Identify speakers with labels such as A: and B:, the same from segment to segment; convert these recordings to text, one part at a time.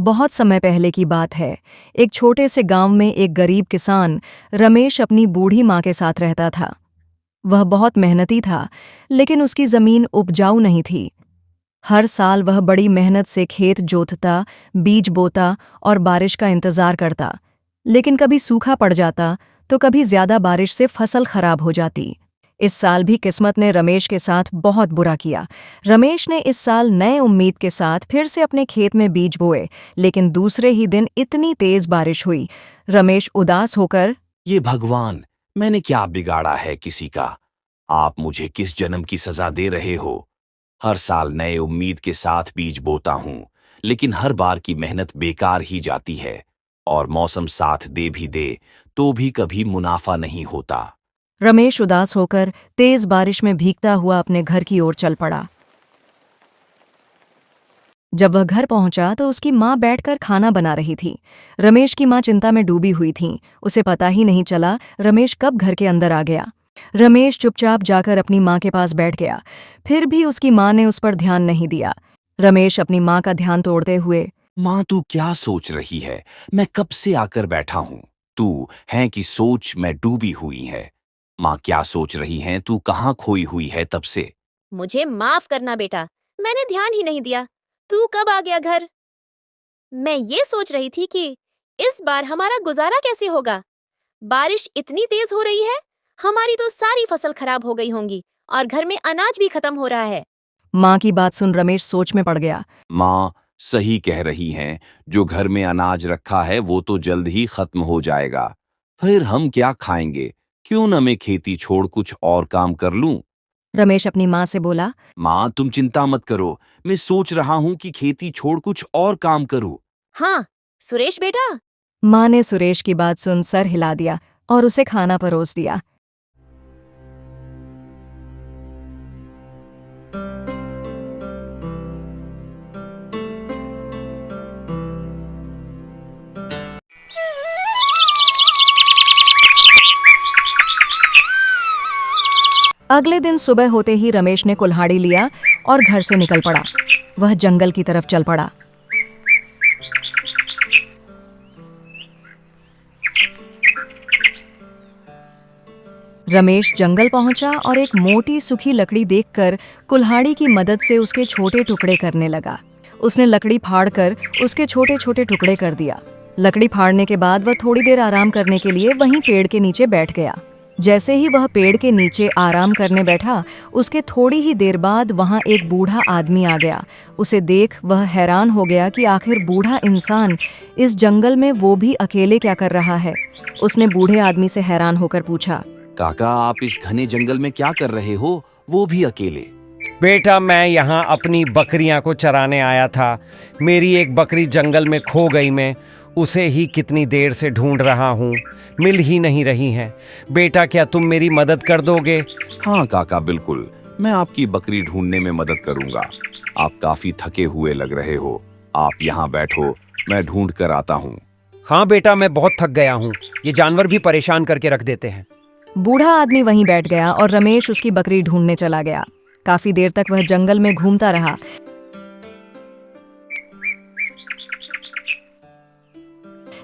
A: बहुत समय पहले की बात है। एक छोटे से गांव में एक गरीब किसान रमेश अपनी बूढ़ी माँ के साथ रहता था। वह बहुत मेहनती था, लेकिन उसकी जमीन उपजाऊ नहीं थी। हर साल वह बड़ी मेहनत से खेत जोतता, बीज बोता और बारिश का इंतजार करता, लेकिन कभी सूखा पड़ जाता तो कभी ज्यादा बारिश से फसल खराब हो जाती। इस साल भी किस्मत ने रमेश के साथ बहुत बुरा किया। रमेश ने इस साल नए उम्मीद के साथ फिर से अपने खेत में बीज बोए, लेकिन दूसरे ही दिन इतनी तेज बारिश हुई। रमेश उदास होकर,
B: ये भगवान, मैंने क्या बिगाड़ा है किसी का? आप मुझे किस जन्म की सजा दे रहे हो? हर साल नए उम्मीद के साथ बीज बोता हूं, लेकिन हर बार की मेहनत बेकार ही जाती है, और मौसम साथ दे भी दे तो भी कभी मुनाफा नहीं होता।
A: रमेश उदास होकर तेज बारिश में भीगता हुआ अपने घर की ओर चल पड़ा। जब वह घर पहुंचा तो उसकी माँ बैठकर खाना बना रही थी। रमेश की माँ चिंता में डूबी हुई थी। उसे पता ही नहीं चला रमेश कब घर के अंदर आ गया। रमेश चुपचाप जाकर अपनी माँ के पास बैठ गया। फिर भी उसकी माँ ने उस पर ध्यान नहीं दिया। रमेश अपनी माँ का ध्यान तोड़ते हुए,
B: माँ, तू क्या सोच रही है? मैं कब से आकर बैठा हूं। तू है कि सोच में डूबी हुई है। माँ क्या सोच रही है? तू कहाँ खोई हुई है तब से?
C: मुझे माफ करना बेटा, मैंने ध्यान ही नहीं दिया। तू कब आ गया घर? मैं ये सोच रही थी कि इस बार हमारा गुजारा कैसे होगा। बारिश इतनी तेज हो रही है, हमारी तो सारी फसल खराब हो गई होंगी और घर में अनाज भी खत्म हो रहा है।
A: माँ की बात सुन रमेश सोच में पड़ गया।
B: माँ सही कह रही हैं। जो घर में अनाज रखा है वो तो जल्द ही खत्म हो जाएगा। फिर हम क्या खाएंगे? क्यों न मैं खेती छोड़ कुछ और काम कर लूं?
A: रमेश अपनी माँ से बोला,
B: माँ, तुम चिंता मत करो। मैं सोच रहा हूँ कि खेती छोड़ कुछ और काम करूं।
C: हाँ, सुरेश बेटा।
A: माँ ने सुरेश की बात सुन सर हिला दिया और उसे खाना परोस दिया। अगले दिन सुबह होते ही रमेश ने कुल्हाड़ी लिया और घर से निकल पड़ा। वह जंगल की तरफ चल पड़ा। रमेश जंगल पहुंचा और एक मोटी सूखी लकड़ी देखकर कुल्हाड़ी की मदद से उसके छोटे टुकड़े करने लगा। उसने लकड़ी फाड़कर उसके छोटे छोटे टुकड़े कर दिया। लकड़ी फाड़ने के बाद वह थोड़ी देर आराम करने के लिए वहीं पेड़ के नीचे बैठ गया। जैसे ही वह पेड़ के नीचे आराम करने बैठा, उसके थोड़ी ही देर बाद वहां एक बूढ़ा आदमी आ गया। उसे देख वह हैरान हो गया कि आखिर बूढ़ा इंसान इस जंगल में वो भी अकेले क्या कर रहा है। उसने बूढ़े आदमी से हैरान होकर पूछा,
B: काका, आप इस घने जंगल में क्या कर रहे हो, वो भी अकेले?
D: बेटा, मैं यहाँ अपनी बकरियाँ को चराने आया था। मेरी एक बकरी जंगल में खो गई। मैं उसे ही कितनी देर से ढूंढ रहा हूँ, मिल ही नहीं रही है। बेटा, क्या तुम मेरी मदद कर दोगे?
B: हाँ काका, बिल्कुल, मैं आपकी बकरी ढूंढने में मदद करूंगा। आप काफी थके हुए लग रहे हो। आप यहाँ बैठो, मैं ढूंढ कर आता हूँ।
D: हाँ बेटा, मैं बहुत थक गया हूँ। ये जानवर भी परेशान करके रख देते हैं।
A: बूढ़ा आदमी वहीं बैठ गया और रमेश उसकी बकरी ढूंढने चला गया। काफी देर तक वह जंगल में घूमता रहा,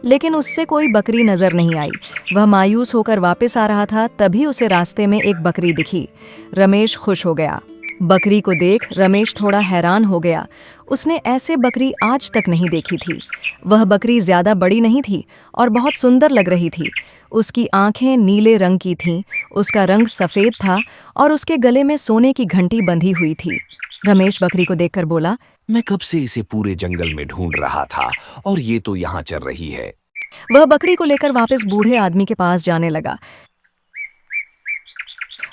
A: लेकिन उससे कोई बकरी नजर नहीं आई। वह मायूस होकर वापस आ रहा था, तभी उसे रास्ते में एक बकरी दिखी। रमेश खुश हो गया। बकरी को देख रमेश थोड़ा हैरान हो गया। उसने ऐसे बकरी आज तक नहीं देखी थी। वह बकरी ज्यादा बड़ी नहीं थी और बहुत सुंदर लग रही थी। उसकी आंखें नीले रंग की थीं, उसका रंग सफेद था और उसके गले में सोने की घंटी बंधी हुई थी। रमेश बकरी को देखकर बोला,
B: मैं कब से इसे पूरे जंगल में ढूंढ रहा था और ये तो यहाँ चल रही है।
A: वह बकरी को लेकर वापस बूढ़े आदमी के पास जाने लगा।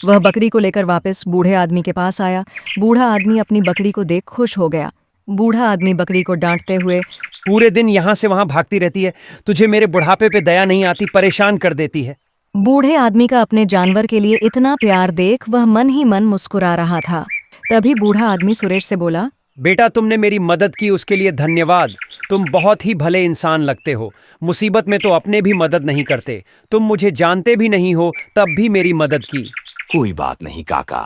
A: वह बकरी को लेकर वापस बूढ़े आदमी के पास आया। बूढ़ा आदमी अपनी बकरी को देख खुश हो गया। बूढ़ा आदमी बकरी को डांटते हुए,
D: पूरे दिन यहाँ से वहाँ भागती रहती है। तुझे मेरे बुढ़ापे पे दया नहीं आती, परेशान कर देती है।
A: बूढ़े आदमी का अपने जानवर के लिए इतना प्यार देख वह मन ही मन मुस्कुरा रहा था। तभी बूढ़ा आदमी सुरेश से बोला,
D: बेटा, तुमने मेरी मदद की, उसके लिए धन्यवाद। तुम बहुत ही भले इंसान लगते हो। मुसीबत में तो अपने भी मदद नहीं करते। तुम मुझे जानते भी नहीं हो, तब भी मेरी मदद की।
B: कोई बात नहीं काका,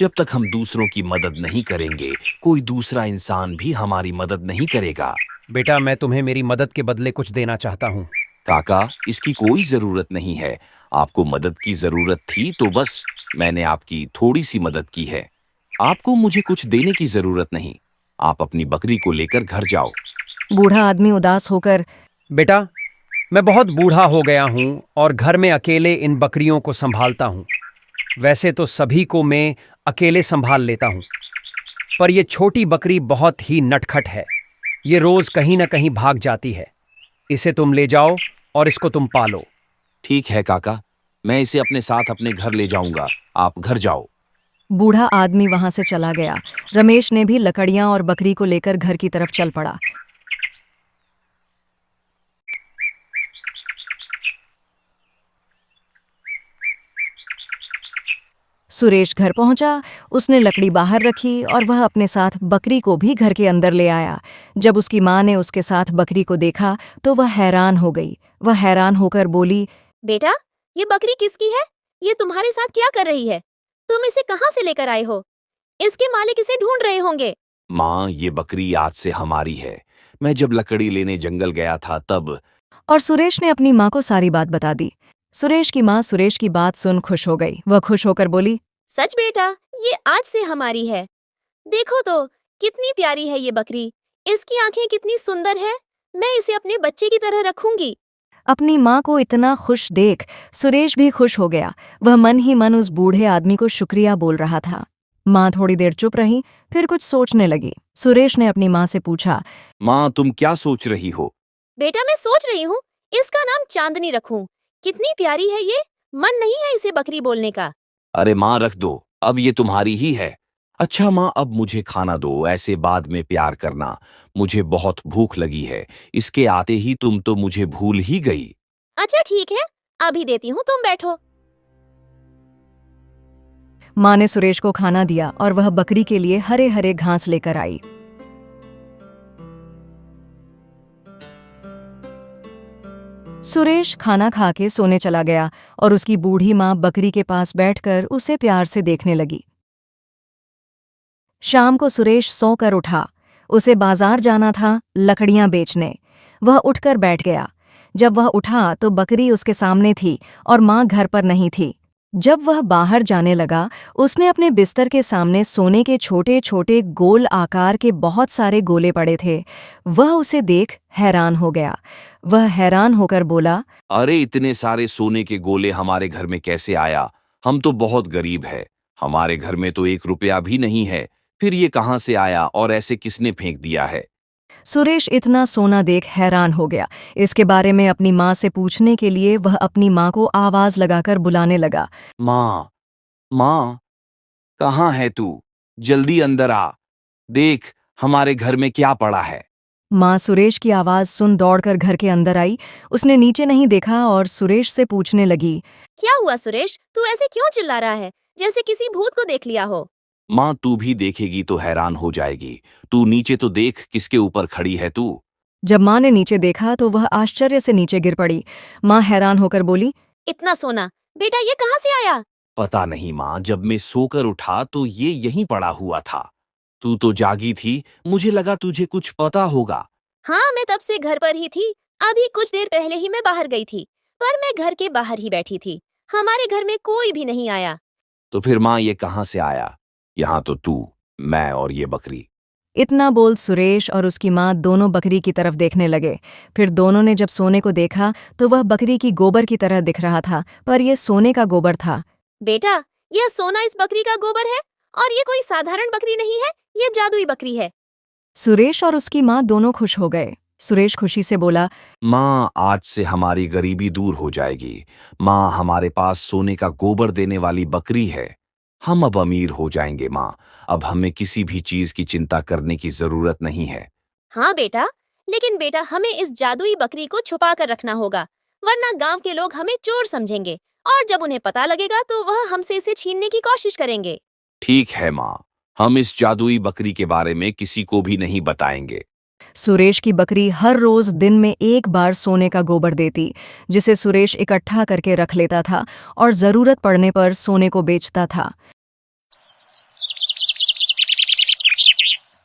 B: जब तक हम दूसरों की मदद नहीं करेंगे, कोई दूसरा इंसान भी हमारी मदद नहीं करेगा।
D: बेटा, मैं तुम्हें मेरी मदद के बदले कुछ देना चाहता हूँ।
B: काका, इसकी कोई जरूरत नहीं है। आपको मदद की जरूरत थी तो बस मैंने आपकी थोड़ी सी मदद की है। आपको मुझे कुछ देने की जरूरत नहीं। आप अपनी बकरी को लेकर घर जाओ।
A: बूढ़ा आदमी उदास होकर,
D: बेटा, मैं बहुत बूढ़ा हो गया हूँ और घर में अकेले इन बकरियों को संभालता हूँ। वैसे तो सभी को मैं अकेले संभाल लेता हूँ, पर यह छोटी बकरी बहुत ही नटखट है। ये रोज कहीं ना कहीं भाग जाती है। इसे तुम ले जाओ और इसको तुम पालो।
B: ठीक है काका, मैं इसे अपने साथ अपने घर ले जाऊंगा। आप घर जाओ।
A: बूढ़ा आदमी वहां से चला गया। रमेश ने भी लकड़ियां और बकरी को लेकर घर की तरफ चल पड़ा। सुरेश घर पहुंचा। उसने लकड़ी बाहर रखी और वह अपने साथ बकरी को भी घर के अंदर ले आया। जब उसकी मां ने उसके साथ बकरी को देखा तो वह हैरान हो गई। वह हैरान होकर बोली,
C: बेटा, ये बकरी किसकी है? ये तुम्हारे साथ क्या कर रही है? तुम इसे कहाँ से लेकर आए हो? इसके मालिक इसे ढूंढ रहे होंगे।
B: माँ, ये बकरी आज से हमारी है। मैं जब लकड़ी लेने जंगल गया था तब।
A: और सुरेश ने अपनी मां को सारी बात बता दी। सुरेश की मां सुरेश की बात सुन खुश हो गई। वह खुश होकर बोली,
C: सच बेटा, ये आज से हमारी है। देखो तो कितनी प्यारी है ये बकरी। इसकी आंखें कितनी सुंदर है। मैं इसे अपने बच्चे की तरह रखूंगी।
A: अपनी मां को इतना खुश देख सुरेश भी खुश हो गया। वह मन ही मन उस बूढ़े आदमी को शुक्रिया बोल रहा था। मां थोड़ी देर चुप रही, फिर कुछ सोचने लगी। सुरेश ने अपनी मां से पूछा,
B: माँ, तुम क्या सोच रही हो?
C: बेटा, मैं सोच रही हूँ इसका नाम चांदनी रखूं। कितनी प्यारी है ये। मन नहीं है इसे बकरी बोलने का।
B: अरे माँ, रख दो, अब ये तुम्हारी ही है। अच्छा माँ, अब मुझे खाना दो, ऐसे बाद में प्यार करना। मुझे बहुत भूख लगी है। इसके आते ही तुम तो मुझे भूल ही गई।
C: अच्छा ठीक है, अभी देती हूँ, तुम बैठो।
A: मां ने सुरेश को खाना दिया और वह बकरी के लिए हरे हरे घास लेकर आई। सुरेश खाना खा के सोने चला गया और उसकी बूढ़ी मां बकरी के पास बैठकर उसे प्यार से देखने लगी। शाम को सुरेश सोकर उठा। उसे बाजार जाना था लकड़ियां बेचने। वह उठकर बैठ गया। जब वह उठा तो बकरी उसके सामने थी और मां घर पर नहीं थी। जब वह बाहर जाने लगा, उसने अपने बिस्तर के सामने सोने के छोटे छोटे गोल आकार के बहुत सारे गोले पड़े थे। वह उसे देख हैरान हो गया। वह हैरान होकर बोला,
B: अरे, इतने सारे सोने के गोले हमारे घर में कैसे आया? हम तो बहुत गरीब है। हमारे घर में तो 1 रुपया भी नहीं है। फिर ये कहाँ से आया और ऐसे किसने फेंक दिया है?
A: सुरेश इतना सोना देख हैरान हो गया। इसके बारे में अपनी मां से पूछने के लिए वह अपनी मां को आवाज लगाकर बुलाने लगा।
B: माँ, माँ, कहाँ है तू? जल्दी अंदर आ। देख, हमारे घर में क्या पड़ा है।
A: मां सुरेश की आवाज सुन दौड़कर घर के अंदर आई। उसने नीचे नहीं देखा और सुरेश से पूछने लगी,
C: क्या हुआ सुरेश? तू ऐसे क्यों चिल्ला रहा है, जैसे किसी भूत को देख लिया हो?
B: माँ, तू भी देखेगी तो हैरान हो जाएगी। तू नीचे तो देख, किसके ऊपर खड़ी है तू?
A: जब मां ने नीचे देखा तो वह आश्चर्य से नीचे गिर पड़ी। मां हैरान होकर बोली,
C: इतना सोना, बेटा ये कहाँ से आया?
B: पता नहीं माँ, जब मैं सोकर उठा तो ये यहीं पड़ा हुआ था। तू तो जागी थी, मुझे लगा तुझे कुछ पता होगा।
C: हाँ, मैं तब से घर पर ही थी। अभी कुछ देर पहले ही मैं बाहर गई थी, पर मैं घर के बाहर ही बैठी थी। हमारे घर में कोई भी नहीं आया।
B: तो फिर माँ, ये कहाँ से आया? यहाँ तो तू, मैं और ये बकरी।
A: इतना बोल सुरेश और उसकी मां दोनों बकरी की तरफ देखने लगे। फिर दोनों ने जब सोने को देखा तो वह बकरी की गोबर की तरह दिख रहा था, पर यह सोने का गोबर था।
C: बेटा, यह सोना इस बकरी का गोबर है और ये कोई साधारण बकरी नहीं है, ये जादुई बकरी है।
A: सुरेश और उसकी मां दोनों खुश हो गए। सुरेश खुशी से बोला,
B: माँ, आज से हमारी गरीबी दूर हो जाएगी। माँ, हमारे पास सोने का गोबर देने वाली बकरी है। हम अब अमीर हो जाएंगे माँ। अब हमें किसी भी चीज की चिंता करने की जरूरत नहीं है।
C: हाँ बेटा, लेकिन बेटा हमें इस जादुई बकरी को छुपा कर रखना होगा, वरना गांव के लोग हमें चोर समझेंगे और जब उन्हें पता लगेगा तो वह हमसे इसे छीनने की कोशिश करेंगे।
B: ठीक है माँ, हम इस जादुई बकरी के बारे में किसी को भी नहीं बताएंगे।
A: सुरेश की बकरी हर रोज दिन में एक बार सोने का गोबर देती, जिसे सुरेश इकट्ठा करके रख लेता था और जरूरत पड़ने पर सोने को बेचता था।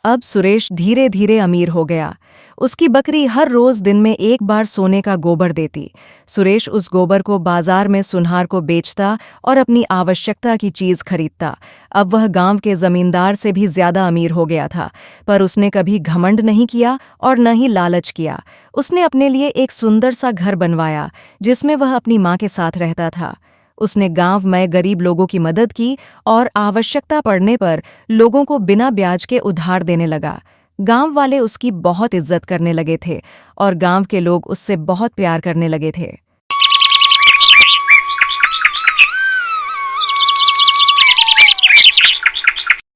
A: अब सुरेश धीरे धीरे अमीर हो गया। उसकी बकरी हर रोज दिन में एक बार सोने का गोबर देती। सुरेश उस गोबर को बाजार में सुनहार को बेचता और अपनी आवश्यकता की चीज खरीदता। अब वह गांव के जमींदार से भी ज्यादा अमीर हो गया था, पर उसने कभी घमंड नहीं किया और न ही लालच किया। उसने अपने लिए एक सुंदर सा घर बनवाया जिसमें वह अपनी माँ के साथ रहता था। उसने गांव में गरीब लोगों की मदद की और आवश्यकता पड़ने पर लोगों को बिना ब्याज के उधार देने लगा। गांव वाले उसकी बहुत इज्जत करने लगे थे और गांव के लोग उससे बहुत प्यार करने लगे थे।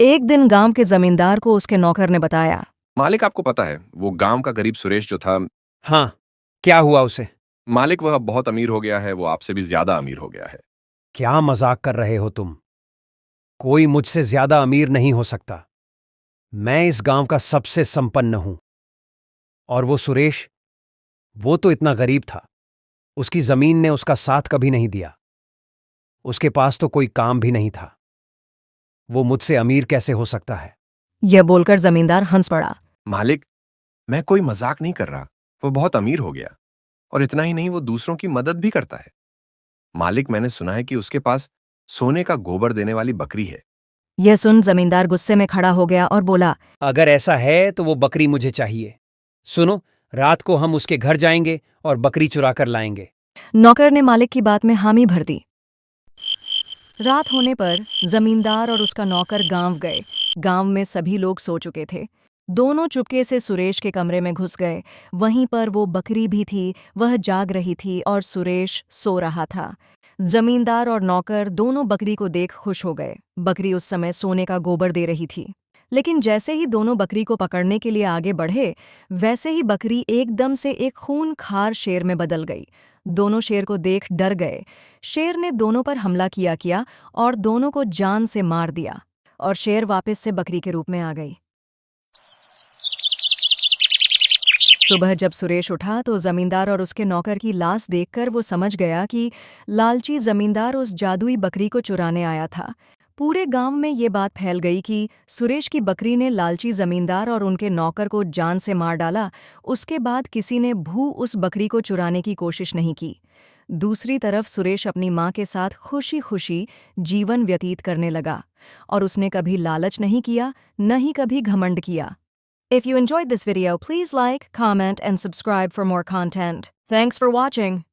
A: एक दिन गांव के जमींदार को उसके नौकर ने बताया,
E: मालिक, आपको पता है वो गांव का गरीब सुरेश जो था,
D: हाँ, क्या हुआ उसे?
E: मालिक वह अब बहुत अमीर हो गया है, वो आपसे भी ज्यादा अमीर हो गया है।
D: क्या मजाक कर रहे हो तुम? कोई मुझसे ज्यादा अमीर नहीं हो सकता। मैं इस गांव का सबसे संपन्न हूं। और वो सुरेश, वो तो इतना गरीब था, उसकी जमीन ने उसका साथ कभी नहीं दिया। उसके पास तो कोई काम भी नहीं था। वो मुझसे अमीर कैसे हो सकता है?
A: यह बोलकर जमींदार हंस पड़ा।
E: मालिक, मैं कोई मजाक नहीं कर रहा, वो बहुत अमीर हो गया। और इतना ही नहीं, वो दूसरों की मदद भी करता है। मालिक, मैंने सुना है कि उसके पास सोने का गोबर देने वाली बकरी है।
A: यह सुन जमींदार गुस्से में खड़ा हो गया और बोला,
D: अगर ऐसा है तो वो बकरी मुझे चाहिए। सुनो, रात को हम उसके घर जाएंगे और बकरी चुरा कर लाएंगे।
A: नौकर ने मालिक की बात में हामी भर दी। रात होने पर जमींदार और उसका नौकर गांव गए। गांव में सभी लोग सो चुके थे। दोनों चुपके से सुरेश के कमरे में घुस गए। वहीं पर वो बकरी भी थी, वह जाग रही थी और सुरेश सो रहा था। जमींदार और नौकर दोनों बकरी को देख खुश हो गए। बकरी उस समय सोने का गोबर दे रही थी। लेकिन जैसे ही दोनों बकरी को पकड़ने के लिए आगे बढ़े, वैसे ही बकरी एकदम से एक खूनखार शेर में बदल गई। दोनों शेर को देख डर गए। शेर ने दोनों पर हमला किया और दोनों को जान से मार दिया और शेर वापस से बकरी के रूप में आ गई। सुबह जब सुरेश उठा तो जमींदार और उसके नौकर की लाश देखकर वो समझ गया कि लालची जमींदार उस जादुई बकरी को चुराने आया था। पूरे गांव में ये बात फैल गई कि सुरेश की बकरी ने लालची जमींदार और उनके नौकर को जान से मार डाला। उसके बाद किसी ने उस बकरी को चुराने की कोशिश नहीं की। दूसरी तरफ सुरेश अपनी माँ के साथ खुशी खुशी जीवन व्यतीत करने लगा और उसने कभी लालच नहीं किया, न ही कभी घमंड किया। If you enjoyed this video, please like, comment, and subscribe for more content. Thanks for watching.